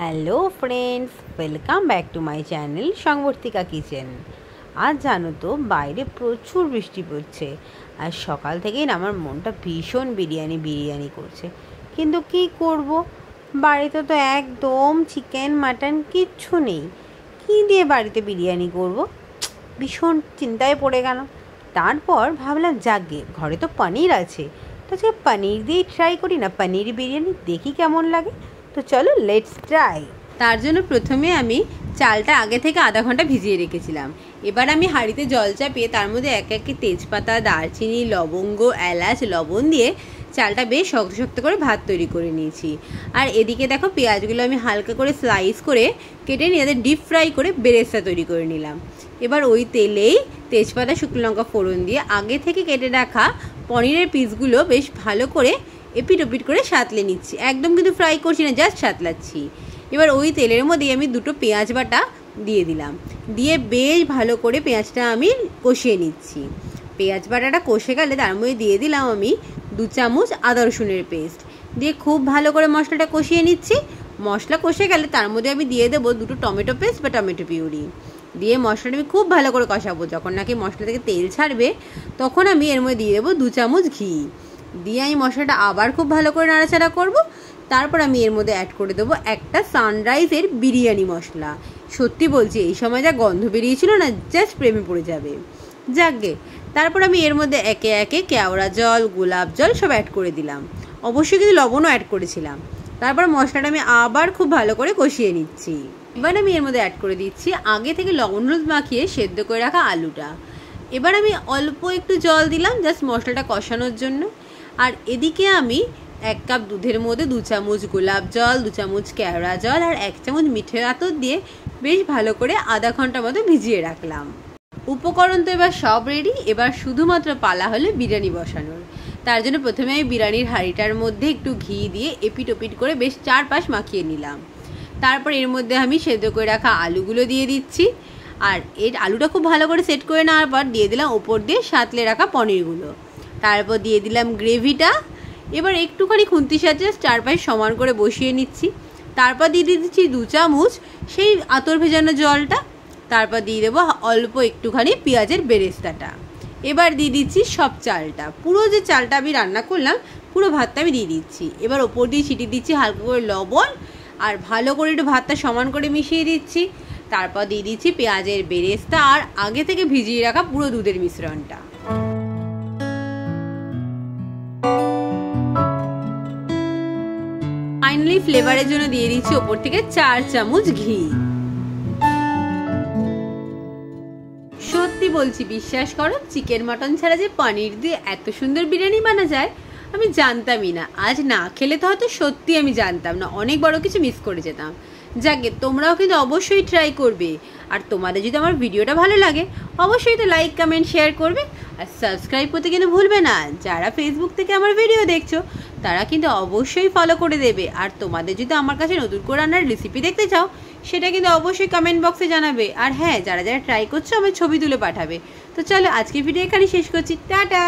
Hello friends, welcome back to my channel Sangbartika kitchen. আজ জানো তো বাইরে প্রচুর বৃষ্টি পড়ছে, আর সকাল থেকেই না আমার মনটা ভীষণ বিরিয়ানি করছে। কিন্তু কি করব, বাড়িতে তো একদম চিকেন মাটন কিচ্ছু নেই। কি দিয়ে বাড়িতে বিরিয়ানি করব, ভীষণ চিন্তায় পড়ে গেল। তারপর ভাবলাম যাগে, ঘরে তো পনির আছে, তো আজকে পনির দিয়েই ট্রাই করি না, পনির বিরিয়ানি দেখি কেমন লাগে। তো চলো লেটস ট্রাই। তার জন্য প্রথমে আমি চালটা আগে থেকে আধা ঘন্টা ভিজিয়ে রেখেছিলাম। এবার আমি হাঁড়িতে জল চাপিয়ে তার মধ্যে এক একে তেজপাতা, দারচিনি, লবঙ্গ, এলাচ, লবণ দিয়ে চালটা বেশ শক্ত শক্ত করে ভাত তৈরি করে নিয়েছি। আর এদিকে দেখো পেঁয়াজগুলো আমি হালকা করে স্লাইস করে কেটে নিয়ে ডিপ ফ্রাই করে বেরেস্তা তৈরি করে নিলাম। এবার ওই তেলেই তেজপাতা, শুকনো লঙ্কা ফোড়ন দিয়ে আগে থেকে কেটে রাখা পনিরের পিসগুলো বেশ ভালো করে এপিট ওপিট করে সাঁতলে নিচ্ছি। একদম কিন্তু ফ্রাই করছি না, জাস্ট সাঁতলাচ্ছি। এবার ওই তেলের মধ্যেই আমি দুটো পেঁয়াজ বাটা দিয়ে দিলাম, দিয়ে বেশ ভালো করে পেঁয়াজটা আমি কষিয়ে নিচ্ছি। পেঁয়াজ বাটাটা কষে গেলে তার মধ্যে দিয়ে দিলাম আমি 2 চামচ আদা রসুনের পেস্ট, দিয়ে খুব ভালো করে মশলাটা কষিয়ে নিচ্ছি। মশলা কষে গেলে তার মধ্যে আমি দিয়ে দেবো 2 টমেটো পেস্ট বা টমেটো পিউরি, দিয়ে মশলাটা আমি খুব ভালো করে কষাবো। যখন নাকি মশলা থেকে তেল ছাড়বে তখন আমি এর মধ্যে দিয়ে দেবো 2 চামচ ঘি, দিয়ে আমি মশলাটা আবার খুব ভালো করে নাড়াচাড়া করব। তারপর আমি এর মধ্যে অ্যাড করে দেবো একটা সানরাইজের বিরিয়ানি মশলা। সত্যি বলছি, এই সময় যা গন্ধ বেরিয়েছিল না, জাস্ট প্রেমে পড়ে যাবে। যাকগে, তারপর আমি এর মধ্যে একে একে কেওড়া জল, গোলাপ জল সব অ্যাড করে দিলাম। অবশ্যই কিন্তু লবণও অ্যাড করেছিলাম। তারপর মশলাটা আমি আবার খুব ভালো করে কষিয়ে নিচ্ছি। এবার আমি এর মধ্যে অ্যাড করে দিচ্ছি আগে থেকে লবণ হলুদ মাখিয়ে সেদ্ধ করে রাখা আলুটা। এবার আমি অল্প একটু জল দিলাম জাস্ট মশলাটা কষানোর জন্য। আর এদিকে আমি 1 কাপ দুধের মধ্যে 2 চামচ গোলাপ জল, 2 চামচ কেওড়া জল আর 1 চামচ মিঠে আতর দিয়ে বেশ ভালো করে আধা ঘন্টা মতো ভিজিয়ে রাখলাম। উপকরণ তো এবার সব রেডি। এবার শুধুমাত্র পালা হলো বিরিয়ানি বসানোর। তার জন্য প্রথমে আমি বিরিয়ানির হাঁড়িটার মধ্যে একটু ঘি দিয়ে এপিট ওপিট করে বেশ 4 পাশ মাখিয়ে নিলাম। তারপর এর মধ্যে আমি সেদ্ধ করে রাখা আলুগুলো দিয়ে দিচ্ছি। আর এর আলুটা খুব ভালো করে সেট করে নেওয়ার পর দিয়ে দিলাম ওপর দিয়ে সাঁতলে রাখা পনিরগুলো। তারপর দিয়ে দিলাম গ্রেভিটা। এবার একটুখানি খুন্তির সাহায্যে 4 পাশ সমান করে বসিয়ে নিচ্ছি। তারপর দিয়ে দিচ্ছি 2 চামচ সেই আতর ভেজানো জলটা। তারপর দিয়ে দেবো অল্প একটুখানি পেঁয়াজের বেরেস্তাটা। এবার দিয়ে দিচ্ছি সব চালটা, পুরো যে চালটা আমি রান্না করলাম পুরো ভাতটা আমি দিয়ে দিচ্ছি। এবার ওপর দিয়ে ছিটিয়ে দিচ্ছি হালকা করে লবণ, আর ভালো করে একটু ভাতটা সমান করে মিশিয়ে দিচ্ছি। তারপর দিয়ে দিচ্ছি পেঁয়াজের বেরেস্তা আর আগে থেকে ভিজিয়ে রাখা পুরো দুধের মিশ্রণটা। ফাইনালি ফ্লেভারের জন্য দিয়ে দিচ্ছি ওপর থেকে 4 চামচ ঘি। সত্যি বলছি, বিশ্বাস করো, চিকেন মাটন ছাড়া যে পনির দিয়ে এত সুন্দর বিরিয়ানি বানা যায় আমি জানতামই না। আজ না খেলে তো হয়তো সত্যি আমি জানতাম না, অনেক বড় কিছু মিস করে যেতাম। যাকে, তোমরাও কিন্তু অবশ্যই ট্রাই করবে। আর তোমাদের যদি আমার ভিডিওটা ভালো লাগে অবশ্যই তো লাইক, কমেন্ট, শেয়ার করবে। আর সাবস্ক্রাইব করতে কিন্তু ভুলবে না। যারা ফেসবুক থেকে আমার ভিডিও দেখছো তারা কিন্তু অবশ্যই ফলো করে দেবে। আর তোমাদের যদি আমার কাছে নতুন করে রান্নার রেসিপি দেখতে চাও সেটা কিন্তু অবশ্যই কমেন্ট বক্সে জানাবে। আর হ্যাঁ, যারা যারা ট্রাই করছো আমার ছবি তুলে পাঠাবে। তো চলো আজকের ভিডিও এখানে শেষ করছি, টাটা।